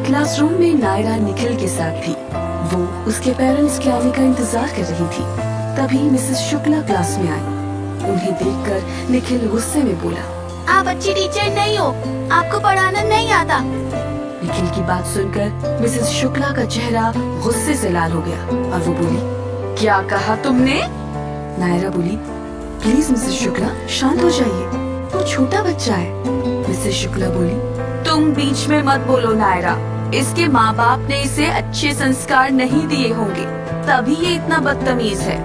Classroom में नायरा निखिल के साथ थी। वो उसके पेरेंट्स के आने का इंतजार कर रही थी। तभी मिसेस शुक्ला क्लास में आई। उन्हें देखकर निखिल गुस्से में बोला, आप अच्छी टीचर नहीं हो, आपको पढ़ाना नहीं आता। निखिल की बात सुनकर मिसेस शुक्ला का चेहरा गुस्से से लाल हो गया और वो बोली, क्या कहा तुमने? नायरा बोली, प्लीज मिसेस शुक्ला शांत हो जाइए, वो छोटा बच्चा है। मिसेस शुक्ला बोली, तुम बीच में मत बोलो नायरा, इसके माँ बाप ने इसे अच्छे संस्कार नहीं दिए होंगे, तभी ये इतना बदतमीज है।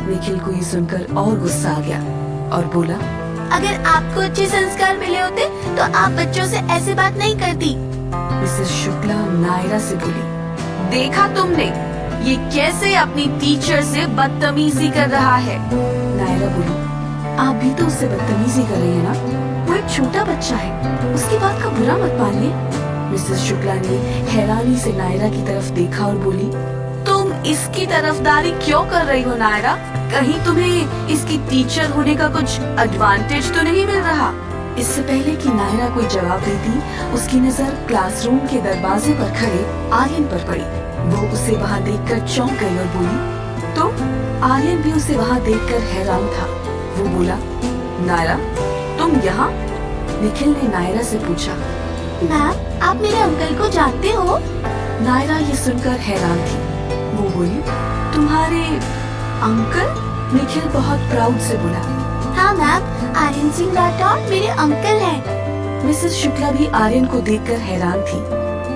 निखिल को ये सुनकर और गुस्सा आ गया और बोला, अगर आपको अच्छे संस्कार मिले होते तो आप बच्चों से ऐसे बात नहीं करती। मिसेस शुक्ला नायरा से बोली, देखा तुमने ये कैसे अपनी टीचर से बदतमीजी कर रहा है? नायरा बोली, आप भी तो उससे बदतमीजी कर रही है ना, वो एक छोटा बच्चा है, उसकी बात का बुरा मत मानिए। मिसेस शुक्ला ने हैरानी से नायरा की तरफ देखा और बोली, तुम इसकी तरफदारी क्यों कर रही हो नायरा? कहीं तुम्हें इसकी टीचर होने का कुछ एडवांटेज तो नहीं मिल रहा? इससे पहले कि नायरा कोई जवाब देती, उसकी नजर क्लासरूम के दरवाजे पर खड़े आर्यन पर पड़ी। वो उसे वहाँ देखकर चौंक गई और बोली, तो आर्यन भी उसे वहाँ देखकर हैरान था। वो बोला, नायरा तुम यहाँ? निखिल ने नायरा से पूछा, मैम आप मेरे अंकल को जानते हो? नायरा ये सुनकर हैरान थी। वो बोली, तुम्हारे अंकल? निखिल बहुत प्राउड से बोला, हाँ मैम, आर्यन सिंह राठौर मेरे अंकल हैं। मिसेस शुक्ला भी आर्यन को देखकर हैरान थी।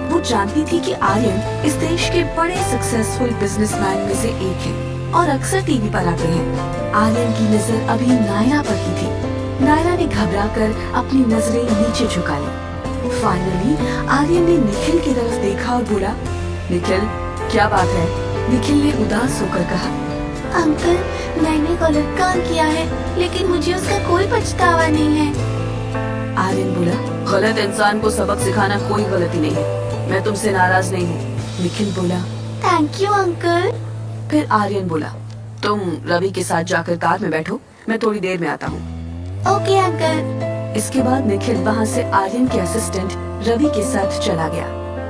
वो जानती थी कि आर्यन इस देश के बड़े सक्सेसफुल बिजनेसमैन में से एक है और अक्सर टीवी पर आते हैं। आर्यन की नजर अभी नायरा पर ही थी। नायरा ने घबराकर अपनी नजरें नीचे झुका ली। फाइनली आर्यन ने निखिल की तरफ देखा और बोला, निखिल क्या बात है? निखिल ने उदास होकर कहा, अंकल मैंने गलत काम किया है, लेकिन मुझे उसका कोई पछतावा नहीं है। आर्यन बोला, गलत इंसान को सबक सिखाना कोई गलती नहीं है, मैं तुमसे नाराज नहीं हूँ। निखिल बोला, थैंक यू अंकल। फिर आर्यन बोला, तुम रवि के साथ जाकर कार में बैठो, मैं थोड़ी देर में आता हूँ। Okay uncle. इसके बाद निखिल वहाँ से आर्यन के असिस्टेंट रवि के साथ चला गया।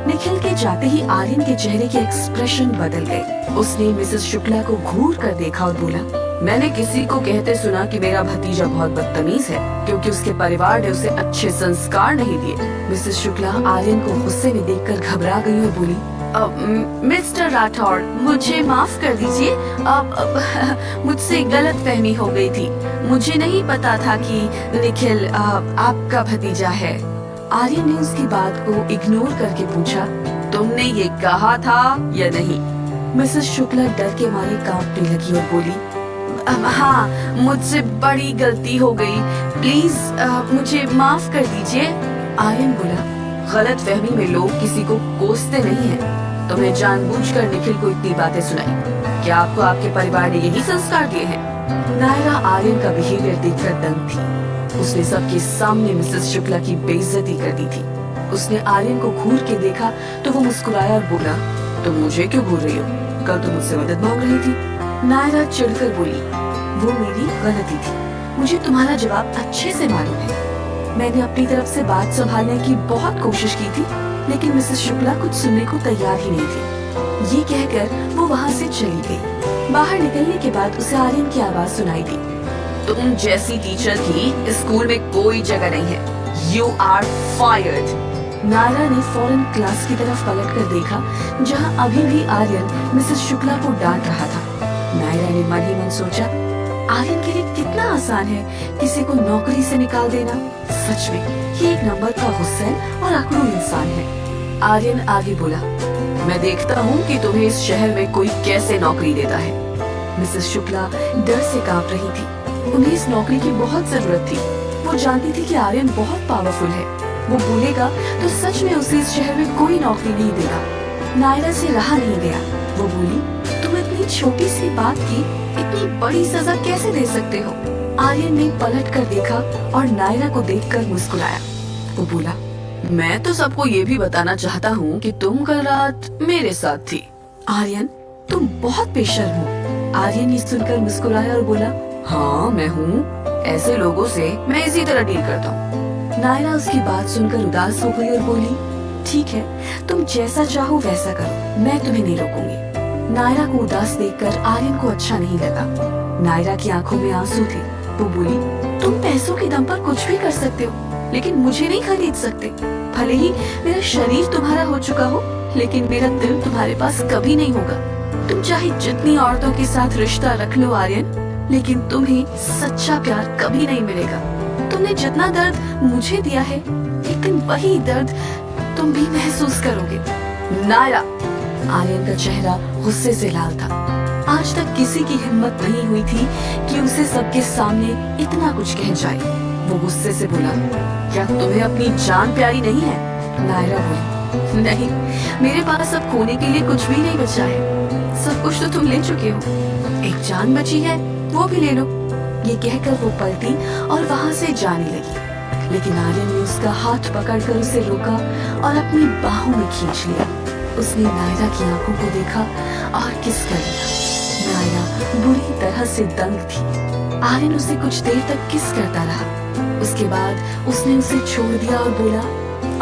निखिल के जाते ही आर्यन के चेहरे के एक्सप्रेशन बदल गए। उसने मिसेस शुक्ला को घूर कर देखा और बोला, मैंने किसी को कहते सुना कि मेरा भतीजा बहुत बदतमीज है क्योंकि उसके परिवार ने उसे अच्छे संस्कार नहीं दिए। मिसेस शुक्ला आर्यन को गुस्से में देखकर घबरा गई और बोली, मिस्टर राठौर मुझे माफ कर दीजिए, मुझसे गलत फहमी हो गई थी, मुझे नहीं पता था कि निखिल आपका भतीजा है। आर्यन ने उसकी बात को इग्नोर करके पूछा, तुमने ये कहा था या नहीं? मिसेस शुक्ला डर के मारे कांपने लगी और बोली, हाँ मुझसे बड़ी गलती हो गई, प्लीज मुझे माफ कर दीजिए। आर्यन बोला, गलत फहमी में लोग किसी को कोसते नहीं हैं। तुमने जानबूझकर निखिल को इतनी बातें सुनाई, क्या आपको आपके परिवार ने यही संस्कार दिए हैं? नायरा आर्यन का बिहेवियर देखकर दंग थी। उसने सबके सामने मिसेस शुक्ला की बेइज्जती कर दी थी। उसने आर्यन को घूर के देखा तो वो मुस्कुराया और बोला, तुम मुझे क्यों घूर रही हो? कल तुम मुझसे मदद मांग रही थी। नायरा चिढ़कर बोली, वो मेरी गलती थी, मुझे तुम्हारा जवाब अच्छे से मालूम है। मैंने अपनी तरफ से बात संभालने की बहुत कोशिश की थी, लेकिन मिसेस शुक्ला कुछ सुनने को तैयार ही नहीं थी। ये कहकर वो वहाँ से चली गई। बाहर निकलने के बाद उसे आर्यन की आवाज सुनाई दी, तुम जैसी टीचर की स्कूल में कोई जगह नहीं है, यू आर फायर्ड। नायरा ने फौरन क्लास की तरफ पलट कर देखा, जहाँ अभी भी आर्यन मिसेस शुक्ला को डांट रहा था। नायरा ने मन ही मन सोचा, आर्यन के लिए कितना आसान है किसी को नौकरी से निकाल देना। सच में ये एक नंबर का गुस्सैल और अकड़ू इंसान है। आर्यन आगे बोला, मैं देखता हूँ कि तुम्हें इस शहर में कोई कैसे नौकरी देता है। मिसेस शुक्ला डर से कांप रही थी। उन्हें इस नौकरी की बहुत जरूरत थी। वो जानती थी कि आर्यन बहुत पावरफुल है, वो बोलेगा तो सच में उसे इस शहर में कोई नौकरी नहीं देगा। नायरा से रहा नहीं गया। वो बोली, तुम इतनी छोटी सी बात की इतनी बड़ी सजा कैसे दे सकते हो? आर्यन ने पलट कर देखा और नायरा को देखकर मुस्कुराया। वो बोला, मैं तो सबको ये भी बताना चाहता हूँ कि तुम कल रात मेरे साथ थी। आर्यन तुम बहुत बेशर्म हो। आर्यन ने सुनकर मुस्कुराया और बोला, हाँ मैं हूँ, ऐसे लोगों से मैं इसी तरह डील करता हूँ। नायरा उसकी बात सुनकर उदास हो गई और बोली, ठीक है, तुम जैसा चाहो वैसा करो, मैं तुम्हें नहीं रोकूंगी। नायरा को उदास देखकर आर्यन को अच्छा नहीं लगा। नायरा की आंखों में आंसू थे। वो बोली, तुम पैसों के दम पर कुछ भी कर सकते हो, लेकिन मुझे नहीं खरीद सकते। भले ही मेरा शरीर तुम्हारा हो चुका हो, लेकिन मेरा दिल तुम्हारे पास कभी नहीं होगा। तुम चाहे जितनी औरतों के साथ रिश्ता रख लो आर्यन, लेकिन तुम्हें सच्चा प्यार कभी नहीं मिलेगा। तुमने जितना दर्द मुझे दिया है, लेकिन वही दर्द तुम भी महसूस करोगे। नायरा, आर्यन का चेहरा गुस्से से लाल था। आज तक किसी की हिम्मत नहीं हुई थी कि उसे सबके सामने इतना कुछ कह जाए। वो गुस्से से बोला, क्या तुम्हें अपनी जान प्यारी नहीं है? नायरा बोली, नहीं, मेरे पास अब खोने के लिए कुछ भी नहीं बचा है। सब कुछ तो तुम ले चुके हो। एक जान बची है, वो भी ले लो। ये कहकर वो पलटी और वहाँ से जाने लगी, लेकिन आर्यन ने उसका हाथ पकड़कर उसे रोका और अपनी बाहों में खींच लिया। उसने नायरा की आंखों को देखा और किस कर लिया। नायरा बुरी तरह से दंग थी। आर्यन उसे कुछ देर तक किस करता रहा। उसके बाद उसने उसे छोड़ दिया और बोला,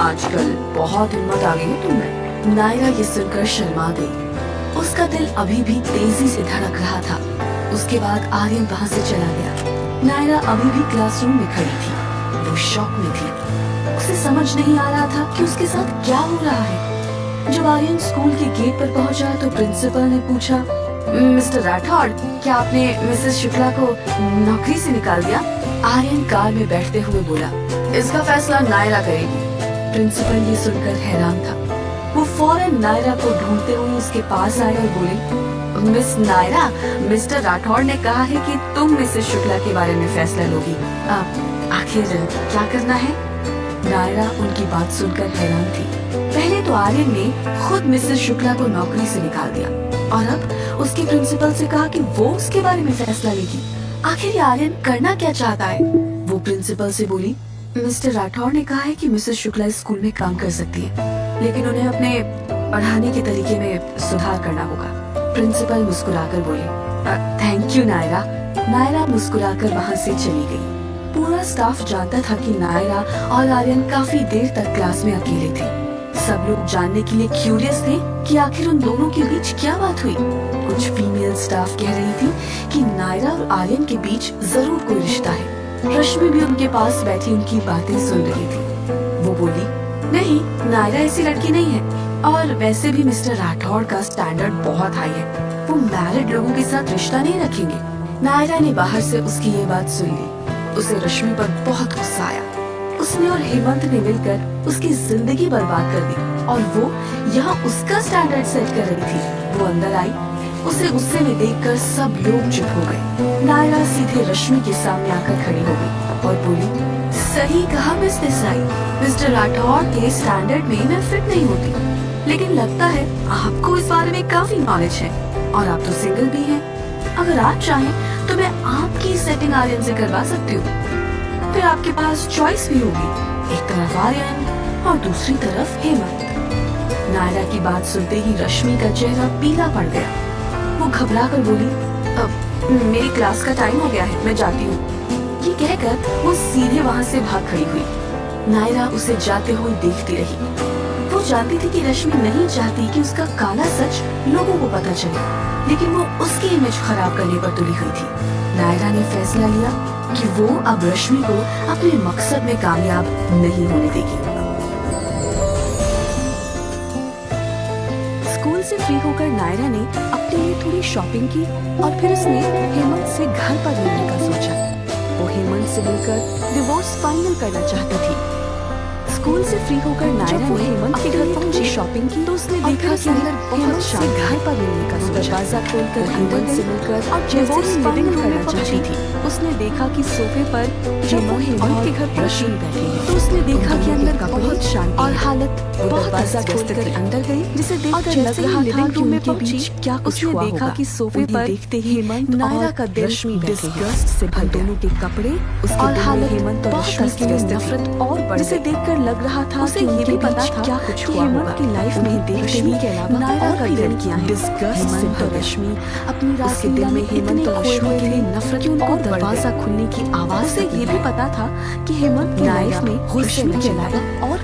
आजकल बहुत हिम्मत आ गई है तुम्हें। नायरा ये सुनकर शर्मा गई। उसका दिल अभी भी तेजी से धड़क रहा था। उसके बाद आर्यन वहाँ से चला गया। नायरा अभी भी क्लासरूम में खड़ी थी। वो शॉक में थी। उसे समझ नहीं आ रहा था कि उसके साथ क्या हो रहा है। जब आर्यन स्कूल के गेट पर पहुंचा तो प्रिंसिपल ने पूछा, मिस्टर राठौड़, क्या आपने मिसेस शुक्ला को नौकरी से निकाल दिया? आर्यन कार में बैठते हुए बोला, इसका फैसला नायरा करेगी। प्रिंसिपल ये सुनकर हैरान था। वो फौरन नायरा को ढूंढते हुए उसके पास आए और बोले, मिस नायरा, मिस्टर राठौड़ ने कहा है कि तुम मिसेस शुक्ला के बारे में फैसला लोगी। आखिर क्या करना है? नायरा उनकी बात सुनकर हैरान थी। पहले तो आर्यन ने खुद मिसेस शुक्ला को नौकरी से निकाल दिया और अब उसके प्रिंसिपल से कहा कि वो उसके बारे में फैसला लेगी। आखिर आर्यन करना क्या चाहता है? वो प्रिंसिपल से बोली, मिस्टर राठौड़ ने कहा है कि मिसेस शुक्ला स्कूल में काम कर सकती है, लेकिन उन्हें अपने पढ़ाने के तरीके में सुधार करना होगा। प्रिंसिपल मुस्कुराकर बोले, थैंक यू नायरा। नायरा मुस्कुराकर वहाँ से चली गई। पूरा स्टाफ जानता था कि नायरा और आर्यन काफी देर तक क्लास में अकेले थे। सब लोग जानने के लिए क्यूरियस थे कि आखिर उन दोनों के बीच क्या बात हुई। कुछ फीमेल स्टाफ कह रही थी कि नायरा और आर्यन के बीच जरूर कोई रिश्ता है। रश्मि भी उनके पास बैठी उनकी बातें सुन रही थी। वो बोली, नहीं, नायरा ऐसी लड़की नहीं है, और वैसे भी मिस्टर राठौड़ का स्टैंडर्ड बहुत हाई है। वो मैरिड लोगों के साथ रिश्ता नहीं रखेंगे। नायरा ने बाहर से उसकी ये बात सुन ली। उसे रश्मि पर बहुत गुस्सा आया। उसने और हेमंत ने मिलकर उसकी जिंदगी बर्बाद कर दी और वो यहाँ उसका स्टैंडर्ड सेट कर रही थी। वो अंदर आई। उसे गुस्से में देखकर सब लोग चुप हो गए। नायरा सीधे रश्मि के सामने आकर खड़ी हो गई और बोली, सही कहा मिस देसाई, मिस्टर राठौड़ के स्टैंडर्ड में मैं फिट नहीं होती, लेकिन लगता है आपको इस बारे में काफी नॉलेज है और आप तो सिंगल भी हैं। अगर आप चाहें तो मैं आपकी सेटिंग आर्यन से करवा सकती हूँ। फिर आपके पास चॉइस भी होगी, एक तरफ आर्यन और दूसरी तरफ हेमंत। नायरा की बात सुनते ही रश्मि का चेहरा पीला पड़ गया। वो घबरा कर बोली, अब मेरी क्लास का टाइम हो गया है, मैं जाती हूँ। ये कहकर वो सीधे वहाँ से भाग खड़ी हुई। नायरा उसे जाते हुए देखती रही। वो जानती थी कि रश्मि नहीं चाहती कि उसका काला सच लोगों को पता चले, लेकिन वो उसकी इमेज खराब करने पर तुली हुई थी। नायरा ने फैसला लिया कि वो अब रश्मि को अपने मकसद में कामयाब नहीं होने देगी। स्कूल से फ्री होकर नायरा ने अपने लिए थोड़ी शॉपिंग की और फिर उसने हेमंत से घर पर मिलने का सोचा। वो हेमंत से मिलकर डिवोर्स फाइनल करना चाहती थी। स्कूल से फ्री होकर नायरा ने हेमंत के घर पहुंची शॉपिंग की तो उसने देखा कि अंदर बहुत से घर पर मिलने का दरवाजा खोलकर हेमंत से मिलकर और डिवोर्स फाइनल करना चाहती थी। उसने देखा कि सोफे पर हेमंत के घर रश्मि बैठी है तो उसने देखा कि अंदर बहुत शांति और हालत। वो दरवाजा खोलकर अंदर गई, जिसे देखकर लग रहा था कि उनके बीच क्या कुछ हुआ होगा। कि सोफे पर देखते ही हेमंत नायरा का दिल डिस्गस्ट से भर दोनों के कपड़े और हालत हेमंत और रश्मि की नफरत और बढ़ जिसे देखकर लग रहा था उसे ये भी पता था क्या कुछ हुआ हेमंत की लाइफ में रश्मि के अलावा नायरा का दिल किया है। डिस्गस्ट से भर रश्मि अपनी रात के दिल में हेमंत और रश्मि के लिए नफरत की उनको दरवाजा खुलने की आवाज से ये भी पता था कि हेमंत की लाइफ में रश्मि के अलावा और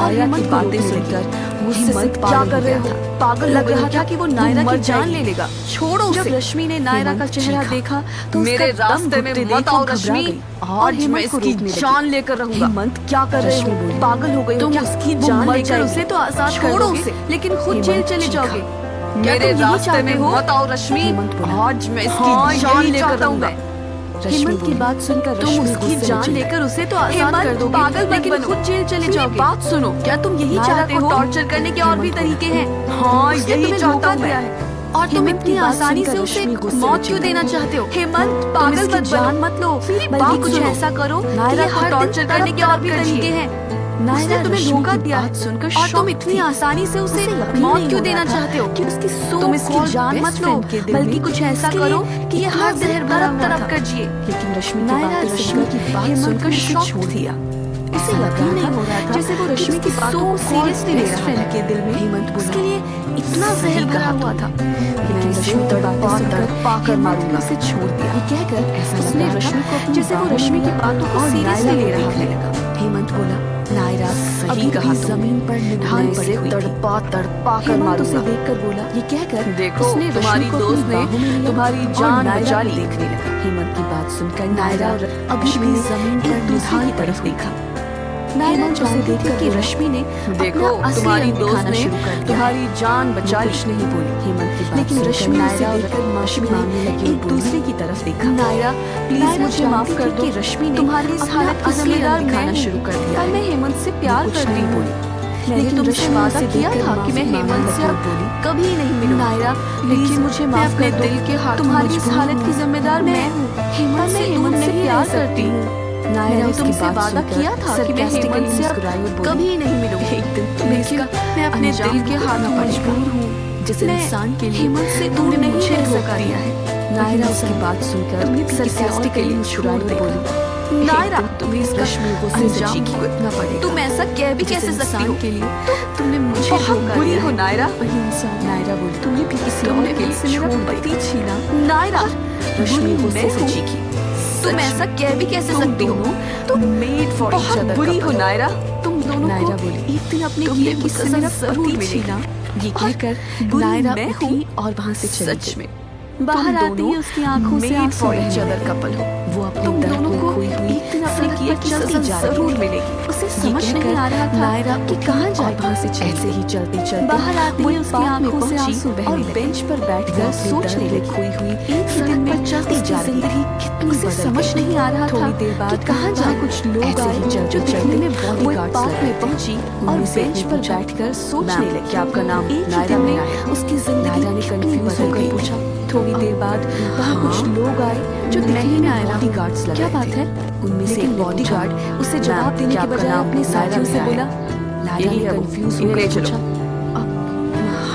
नायरा की हेमंत को बातें रोकने सुनकर लगी। गुस्से से हेमंत क्या पागल कर हो रहे गया हो? था। पागल लग रहा था कि वो नायरा की जान ले लेगा। छोड़ो जब उसे। रश्मि ने नायरा का हेमंत चेहरा चीखा। देखा तो मेरे उसका रास्ते दम में घुटते मत देख आओ वो घबरा रश्मि। गई आज हेमंत मैं को इसकी रोकने लगी। जान लेकर रहूंगा। हेमंत क्या कर रहे रश्मि हो? बोली। पागल हो गए हो तुम क्या? उसकी वो जान मर लेकर जाएगी। उसे तो आजाद कर छोड़ो दोगे, उसे। लेकिन खुद हेमंत जेल चले चीखा। जाओगे। क्या मेरे तुम यही रास्ते चाहते में हो? मत आओ रश्मि। हेमंत बोला। आज मैं इसकी हाँ, जान यही लेकर चाहता हूँ रहूंगा। मैं। रश्मि हेमंत की बोली। बात सुनकर तुम रश्मि उसकी गुस्से में जान चिल्लाई। लेकर उसे तो आजाद हेमंत, कर दोगे, पागल मत लेकिन बनो। खुद जेल चले मेरी जाओगे। बात सुनो। क्या तुम यही नायरा चाहते को हो? टॉर्चर करने के और भी हेमंत तरीके बोला। हैं। हाँ, उसने यही तुम्हें चाहता धोखा हूँ दिया मैं। है। और तुम हेमंत की इतनी बात आसानी से सुनकर उसे रश्मि गुस्से में मौत क्यों चिल्लाई। देना चाहते हो? हेमंत तुम पागल इसकी मत जान बनो, मत लो, मेरी बल्कि बात कुछ सुनो। ऐसा करो कि नायरा ये को हर दिन टॉर्चर करने के और भी तरीके हैं। नायरा उसने तुम्हें रश्मि धोखा की दिया है बात सुनकर और तुम शॉक इतनी थी। आसानी से उसे उसे यकीन मौत नहीं क्यों हो देना रहा था चाहते हो? कि उसकी तुम इसकी so-called जान best मत लो, friend के दिल बल्कि में कुछ ऐसा इसके करो लिए कि ये इतना हर दिन जहर भरा तड़प हुआ तड़प था। कर जिए। लेकिन रश्मि की नायरा बातें रश्मि सुनकर की बात हेमंत सुनकर ने उसे शॉक छोड़ थी। दिया। उसे ऐसा लग यकीन रहा नहीं हो रहा था जैसे वो कि रश्मि की उसकी बातों को so-called सीरियसली ले best रहा friend था। के दिल में हेमंत बोला, उसके लिए इतना सही जहर भरा कहा हुआ था। लेकिन मैं रश्मि इसे की बातें सुनकर तड़पा कर हेमंत ने मारूंगा। उसे छोड़ दिया। ये कहकर ऐसा लग उसने रहा रश्मि को था अपनी जैसे वो बाहों में रश्मि की लिया बातों को और सीरियसली नायरा ले को रहा देखने था। लगा। हेमंत बोला, नायरा सही अभी कहा भी तुमने। जमीन पर मैं निढाल पड़ी इसे हुई थी। तड़पा तड़पा कर हेमंत उसे मारूंगा। देखकर बोला, ये कहकर देखो, उसने रश्मि तुम्हारी को अपनी दोस्त ने बाहों में लिया तुम्हारी और जान नायरा बचा को ली। देखने लगा। हेमंत की बात सुनकर नायरा नायरा और अभी रश्मि भी ने जमीन पर एक दूसरे निढाल की पड़ी तरफ हुई देखा। थी। नायरा हेमंत उसे जानती थी देखकर कि बोला, रश्मि ने देखो, अपना असली तुम्हारी रंग दोस्त दिखाना ने शुरू कर दिया। तुम्हारी जान बचा ली। कुछ नहीं बोली। हेमंत की बात लेकिन सुनकर रश्मि उसे नायरा और देखकर रश्मि मांगने लगी और एक बोली, दूसरे की तरफ देखा। नायरा प्लीज नायरा मुझे माफ जानती कर थी दो कि रश्मि ने तुम्हारी इस अपना हालत की असली जिम्मेदार रंग मैं दिखाना हूँ। शुरू कर दिया पर है। मैं हेमंत से प्यार कुछ करती नहीं हूँ। बोली। मैंने लेकिन तुमसे रश्मि वादा उसे किया देखकर था कि मैं माफी हेमंत मांगने से लगी अब और बोली, कभी नहीं मिलूंगी। नायरा लेकिन प्लीज मुझे मैं माफ अपने कर दो। दिल के हाथों तुम्हारी इस मजबूर हालत हूँ। की जिम्मेदार मैं हूँ। हेमंत से हेमंत दूर से नहीं प्यार रह करती सकती हूँ। हूँ। नायरा मैंने उसकी तुमसे बात वादा सुनकर किया था कि मैं sarcastically हेमंत से अब मुस्कुराई और बोली, कभी नहीं मिलूंगी। एक दिन तुम्हें लेकिन इसका मैं अपने अंजाम दिल के भुगतना हाथों पड़ेगा। मजबूर हूँ। जिस मैं इंसान के लिए हेमंत से दूर तुमने नहीं मुझे रह धोखा सकती। दिया है। नायरा उसकी बात सुनकर तुम्हें भी किसी और के sarcastically लिए मुस्कुराई छोड़ और देगा। बोली, नायरा, एक दिन तुम्हें इसका रश्मि गुस्से से अंजाम चीखी। भुगतना पड़ेगा। तुम ऐसा कह भी जिस कैसे सकती इंसान हो? के लिए तुमने मुझे बहुत धोखा बुरी दिया हो है। नायरा। वही इंसान नायरा बोली, तुमने भी किसी और तुमने के लिए मुझसे मेरा छोड़ पति दिया। छीना। नायरा, रश्मि बुरी गुस्से मैं से हूँ। चीखी, तुम सच ऐसा में, कह भी कैसे तुम सकती हो? दोनों तुम made for each बहुत other बुरी हो couple। नायरा। तुम दोनों नायरा को बोली, एक दिन अपने तुमने किए की मुझसे सजा मेरा जरूर पति मिलेगी। छीना। ये और कहकर बुरी नायरा मैं उठी हूँ। और वहां से चली सच गई। में बाहर तुम आते ही दोनों उसकी आंखों से made आंसू for बहने each other लगे। couple हो। वो अपने तुम दर्द दोनों में को खोई हुई एक दिन अपने अपने किए की चलती सजा जा रही जरूर थी। मिलेगी। उसे ये समझ नहीं कहकर आ रहा था नायरा कि उठी कहाँ और जाए। वहां से चली ऐसे ही चलते चलते बाहर आते वो ही एक उसकी पार्क में आंखों से पहुंची आंसू बहने और लगे। बेंच पर बैठकर वो सोचने सोचने लगी, लगी, खोई हुई एक सड़क दिन पर में चलती उसकी जा रही जिंदगी थी। कितनी उसे बदल समझ गई। नहीं आ रहा थोड़ी था देर कि बाद कहाँ वहाँ जाए। कुछ लोग ऐसे आए ही जो चलते दिखने चलते में वो एक बॉडीगार्ड्स पार्क लग में रहे थे। पहुंची और उनमें से बेंच एक ने पर पूछा, बैठकर सोचने मैम, लगी। क्या आपका नाम एक ही नायरा दिन मेरा में है? उसकी जिंदगी नायरा ने कितनी कंफ्यूज बदल होकर गई। पूछा। थोड़ी देर बाद वहाँ हाँ? कुछ लोग आए जो दिखने नहीं में नायरा, बॉडीगार्ड्स लग क्या रहे बात थे। है? उनमें से लेकिन एक बॉडीगार्ड बॉडीगार्ड उसे मैम, जवाब देने क्या के आपका बजाय नाम अपने नायरा साथियों से मेरा है? बोला। नायरा यही ने है वो, कंफ्यूज इन्हें ले होकर चलो। पूछा,